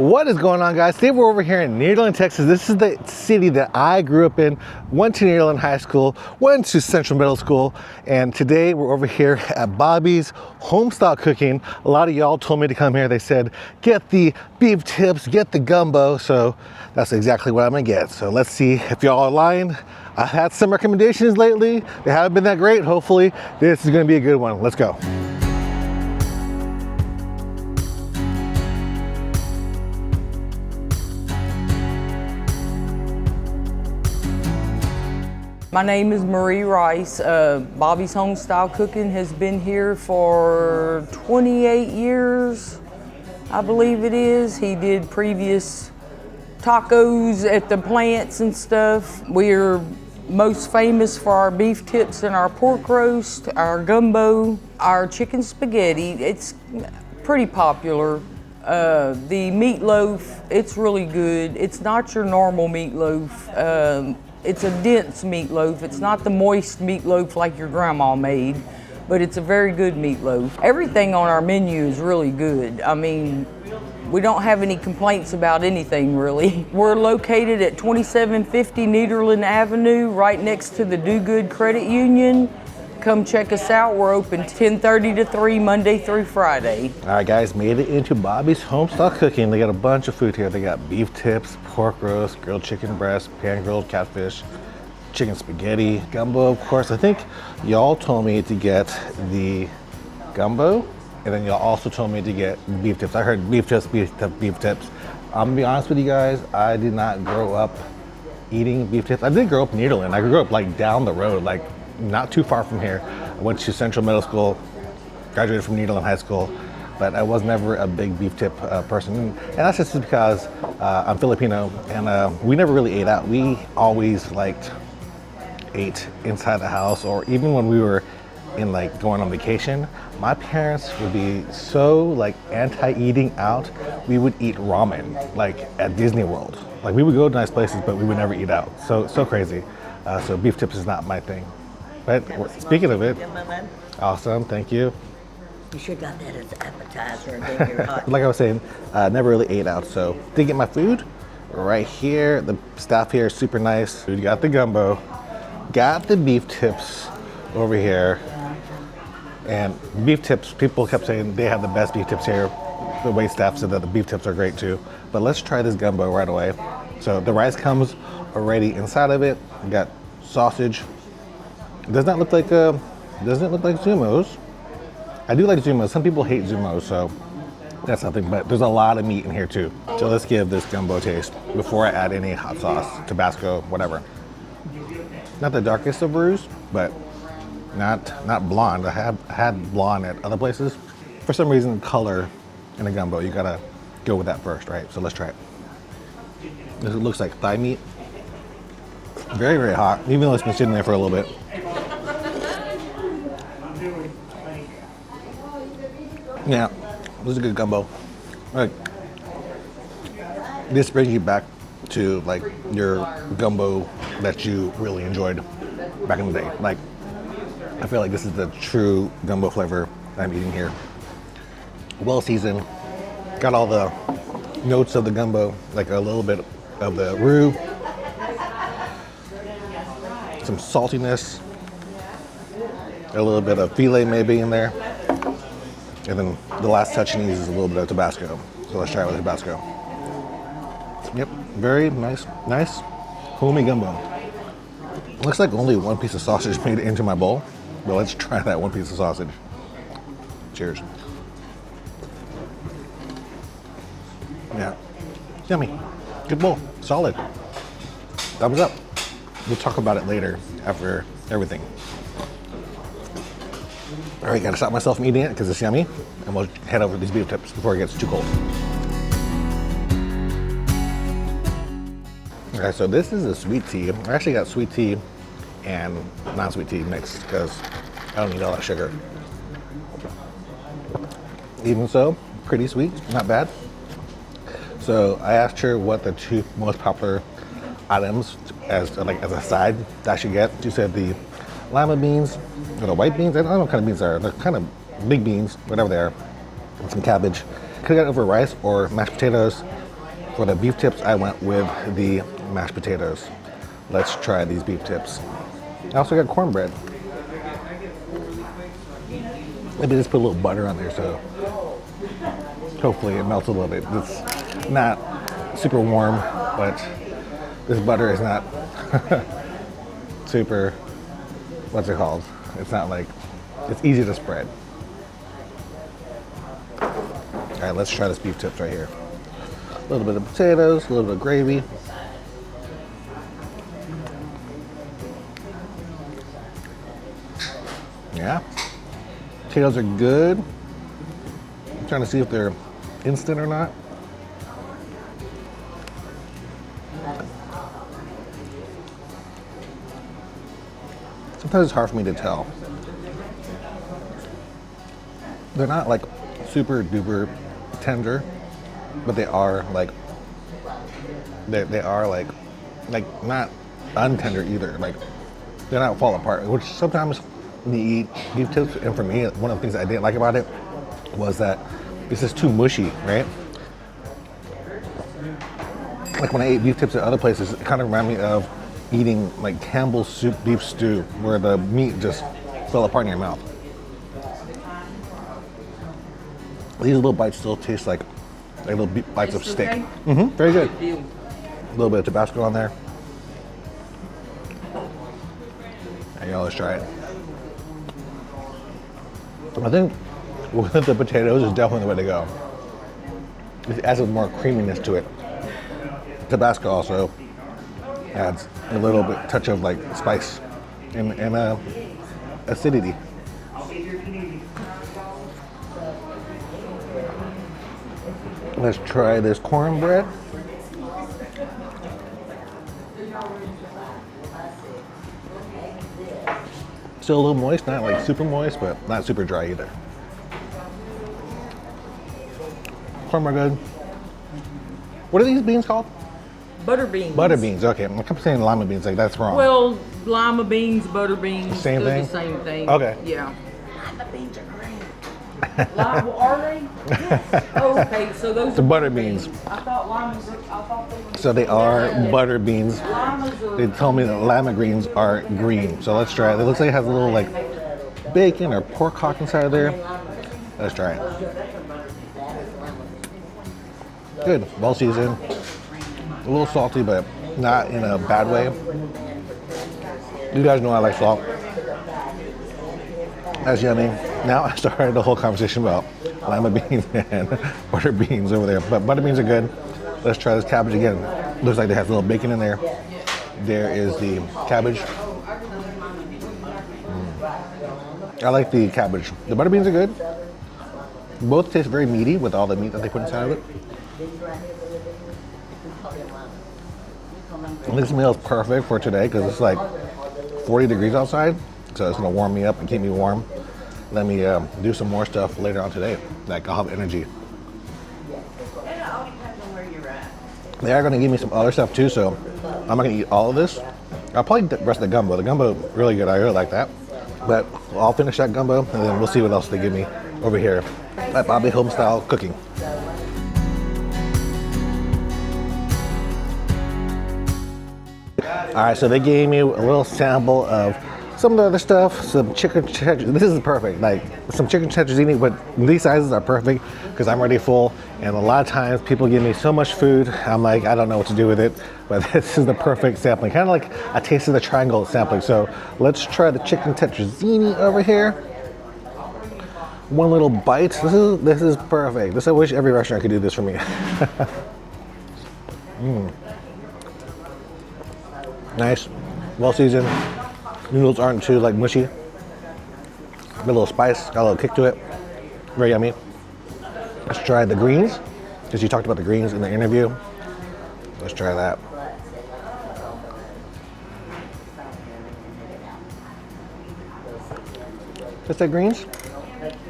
What is going on, guys? Today we're over here in Nederland, Texas. This is the city that I grew up in, went to Nederland High School, went to Central Middle School, and today we're over here at Bobby's Homestyle Cooking. A lot of y'all told me to come here. They said, get the beef tips, get the gumbo, so that's exactly what I'm gonna get. So let's see if y'all are lying. I've had some recommendations lately. They haven't been that great. Hopefully this is gonna be a good one. Let's go. My name is Marie Rice. Bobby's Homestyle Cooking has been here for 28 years, I believe it is. He did previous tacos at the plants and stuff. We're most famous for our beef tips and our pork roast, our gumbo, our chicken spaghetti. It's pretty popular. The meatloaf, it's really good. It's not your normal meatloaf. It's a dense meatloaf. It's not the moist meatloaf like your grandma made, but it's a very good meatloaf. Everything on our menu is really good. I mean, we don't have any complaints about anything really. We're located at 2750 Nederland Avenue, right next to the Do Good Credit Union. Come check us out. We're open 10:30 to 3, Monday through Friday. All right, guys, made it into Bobby's Homestyle Cooking. They got a bunch of food here. They got beef tips, pork roast, grilled chicken breast, pan-grilled catfish, chicken spaghetti, gumbo, of course. I think y'all told me to get the gumbo, and then y'all also told me to get beef tips. I heard beef tips, beef tips. I'm gonna be honest with you guys, I did not grow up eating beef tips. I did grow up in Nederland. I grew up like down the road, like not too far from here. I went to Central Middle School, graduated from Nederland High School, but I was never a big beef tip person. And that's just because I'm Filipino and we never really ate out. We always ate inside the house, or even when we were in going on vacation, my parents would be so anti-eating out. We would eat ramen at Disney World. We would go to nice places, but we would never eat out. So crazy. So beef tips is not my thing. But speaking of it, awesome, thank you. You should have got that as an appetizer and then you're hot. Like I was saying, never really ate out, so did get my food right here. The staff here is super nice. We got the gumbo, got the beef tips over here. And beef tips, people kept saying they have the best beef tips here. The wait staff said that the beef tips are great too. But let's try this gumbo right away. So the rice comes already inside of it. We got sausage. It does not look like Zumos. I do like Zumos. Some people hate Zumos, so that's something. But there's a lot of meat in here too. So let's give this gumbo a taste before I add any hot sauce, Tabasco, whatever. Not the darkest of brews, but not blonde. I have had blonde at other places. For some reason, color in a gumbo, you gotta go with that first, right? So let's try it. This looks like thigh meat. Very, very hot, even though it's been sitting there for a little bit. Yeah, this is a good gumbo. This brings you back to your gumbo that you really enjoyed back in the day. I feel like this is the true gumbo flavor I'm eating here. Well seasoned, got all the notes of the gumbo, a little bit of the roux, some saltiness, a little bit of filet maybe in there. And then the last touch needs is a little bit of Tabasco. So let's try it with Tabasco. Yep, very nice homey gumbo. Looks like only one piece of sausage made it into my bowl, but let's try that one piece of sausage. Cheers. Yeah, yummy, good bowl, solid. Thumbs up. We'll talk about it later after everything. All right, gotta stop myself from eating it because it's yummy, and we'll head over to these beef tips before it gets too cold. All right, so this is a sweet tea. I actually got sweet tea and non-sweet tea mixed because I don't need all that sugar. Even so, pretty sweet, not bad. So I asked her what the two most popular items as a side that I should get. She said the lima beans, or the white beans, I don't know what kind of beans they are. They're kind of big beans, whatever they are, and some cabbage. Could have got over rice or mashed potatoes, For the beef tips, I went with the mashed potatoes. Let's try these beef tips. I also got cornbread. Maybe just put a little butter on there so hopefully it melts a little bit. It's not super warm, but this butter is not super, what's it called? It's not like, it's easy to spread. All right, let's try this beef tips right here. A little bit of potatoes, a little bit of gravy. Yeah, potatoes are good. I'm trying to see if they're instant or not. Sometimes it's hard for me to tell. They're not like super duper tender, but they are like they are like not untender either. Like they're not fall apart, which sometimes when you eat beef tips, and for me, one of the things I didn't like about it was that it's just too mushy, right? Like when I ate beef tips at other places, it kind of reminded me of eating like Campbell's soup beef stew, where the meat just fell apart in your mouth. These little bites still taste like little bites of steak. Okay? Very good. Good deal. A little bit of Tabasco on there. There you go, let's try it. I think with the potatoes is definitely the way to go. It adds a more creaminess to it. Tabasco also adds a little bit touch of like spice and acidity. Let's try this cornbread. Still a little moist, not like super moist, but not super dry either. Cornbread good. What are these beans called? Butter beans. Butter beans, okay. I kept saying lima beans, like that's wrong. Well, lima beans, butter beans, Same they're thing? the same thing. Okay. Yeah. Lima beans are great. Lima, are they? Yes. Oh, okay, so those The are butter beans. I thought limas I thought they were. So they are butter beans. Limas are. They told me that lima greens are green. So let's try it. It looks like it has a little like bacon or pork hock inside of there. Let's try it. Good, well seasoned. A little salty, but not in a bad way. You guys know I like salt. That's yummy. Now I started the whole conversation about lima beans and butter beans over there. But butter beans are good. Let's try this cabbage again. Looks like it has a little bacon in there. There is the cabbage. I like the cabbage. The butter beans are good. Both taste very meaty with all the meat that they put inside of it. This meal is perfect for today because it's like 40 degrees outside. So it's gonna warm me up and keep me warm. Let me do some more stuff later on today. Like I'll have energy. They are gonna give me some other stuff too, so I'm not gonna eat all of this. I'll probably eat the rest of the gumbo. The gumbo really good, I really like that. But I'll finish that gumbo and then we'll see what else they give me over here at Bobby Homestyle Cooking. All right, so they gave me a little sample of some of the other stuff, some chicken tetrazzini. This is perfect, like some chicken tetrazzini, but these sizes are perfect because I'm already full. And a lot of times people give me so much food, I'm like, I don't know what to do with it. But this is the perfect sampling, kind of like a taste of the triangle sampling. So let's try the chicken tetrazzini over here. One little bite. This is perfect. I wish every restaurant could do this for me. Nice, well seasoned. Noodles aren't too like mushy. A little spice, got a little kick to it. Very yummy. Let's try the greens, because you talked about the greens in the interview. Let's try that. Just the greens.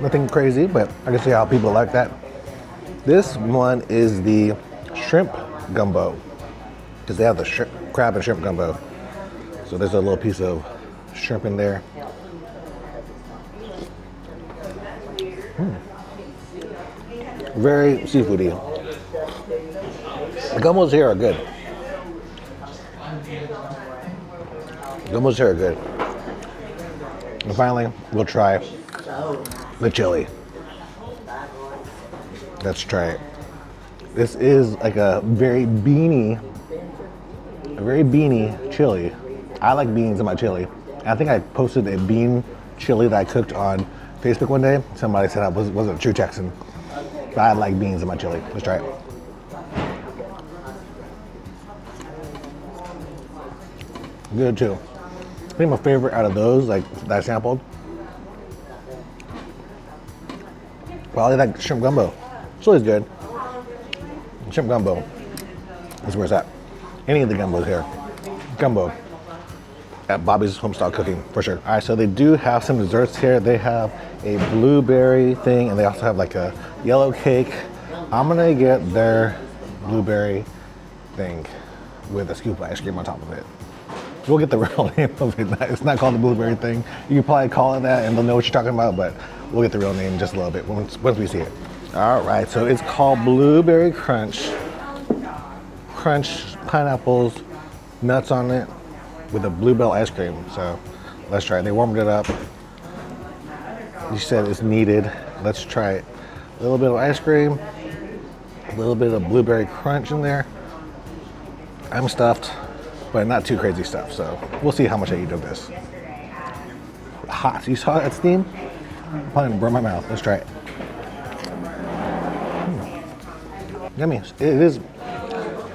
Nothing crazy, but I can see how people like that. This one is the shrimp gumbo, because they have the crab and shrimp gumbo. So there's a little piece of shrimp in there. Very seafoody. The gumbos here are good. Gumbos here are good. And finally, we'll try the chili. Let's try it. This is like a very beany chili. I like beans in my chili. I think I posted a bean chili that I cooked on Facebook one day. Somebody said I wasn't a true Texan, but I like beans in my chili. Let's try it. Good too. I think my favorite out of those, like that I sampled, probably like shrimp gumbo. Chili's good. Shrimp gumbo is where it's at. Any of the gumbos here. Gumbo at Bobby's Homestyle Cooking for sure. All right, so they do have some desserts here. They have a blueberry thing, and they also have like a yellow cake. I'm gonna get their blueberry thing with a scoop of ice cream on top of it. We'll get the real name of it. It's not called the blueberry thing. You can probably call it that and they'll know what you're talking about, but we'll get the real name in just a little bit once we see it. All right, so it's called Blueberry Crunch. Crunch, pineapples, nuts on it with a bluebell ice cream. So let's try it. They warmed it up. You said it's needed. Let's try it. A little bit of ice cream, a little bit of blueberry crunch in there. I'm stuffed, but not too crazy stuff. So we'll see how much I eat of this. Hot. You saw that steam? I'm probably gonna burn my mouth. Let's try it. Yummy. It is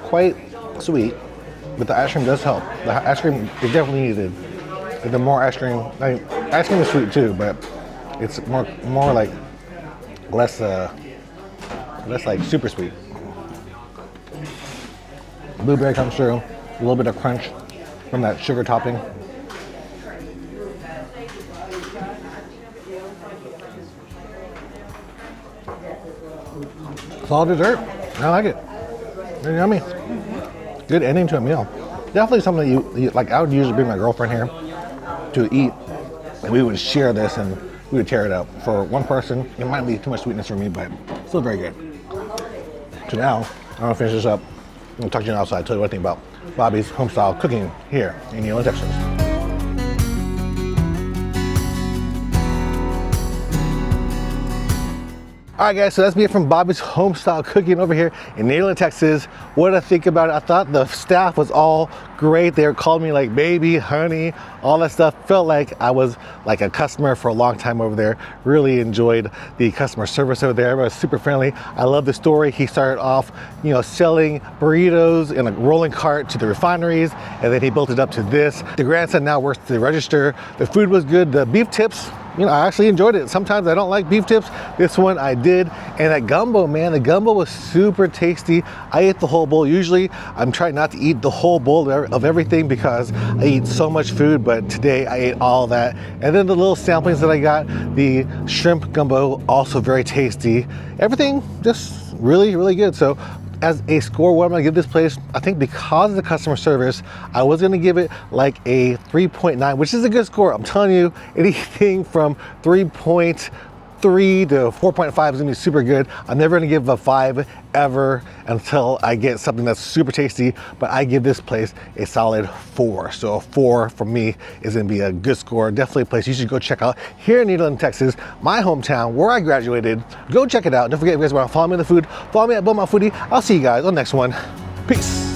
quite sweet, but the ice cream does help. The ice cream is definitely needed. The more ice cream, ice cream is sweet too, but it's more like less like super sweet. Blueberry comes through, a little bit of crunch from that sugar topping. Solid dessert. I like it. Very yummy. Good ending to a meal. Definitely something that you like. I would usually bring my girlfriend here to eat, and we would share this and we would tear it up. For one person, it might be too much sweetness for me, but still very good. So now, I'm gonna finish this up. I'm gonna talk to you outside, tell you what I think about Bobby's Homestyle Cooking here in Nederland, Texas. All right, guys, so that's me from Bobby's Homestyle Cooking over here in Nederland, Texas. What did I think about it? I thought the staff was all great. They were calling me like baby, honey, all that stuff. Felt like I was like a customer for a long time over there. Really enjoyed the customer service over there. Everybody was super friendly. I love the story. He started off, selling burritos in a rolling cart to the refineries, and then he built it up to this. The grandson now works at the register. The food was good. The beef tips, I actually enjoyed it. Sometimes I don't like beef tips. This one I did. And that gumbo, man, the gumbo was super tasty. I ate the whole bowl. Usually I'm trying not to eat the whole bowl of everything because I eat so much food, but today I ate all of that. And then the little samplings that I got, the shrimp gumbo, also very tasty. Everything just really, really good. So as a score, what I'm gonna give this place, I think because of the customer service, I was gonna give it like a 3.9, which is a good score. I'm telling you, anything from 3.3 to 4.5 is gonna be super good. I'm never gonna give a 5 ever until I get something that's super tasty, but I give this place a solid 4. So a 4 from me is gonna be a good score. Definitely a place you should go check out here in Nederland, Texas, my hometown where I graduated. Go check it out. Don't forget, if you guys wanna follow me on the food, follow me at Beaumont Foodie. I'll see you guys on the next one. Peace.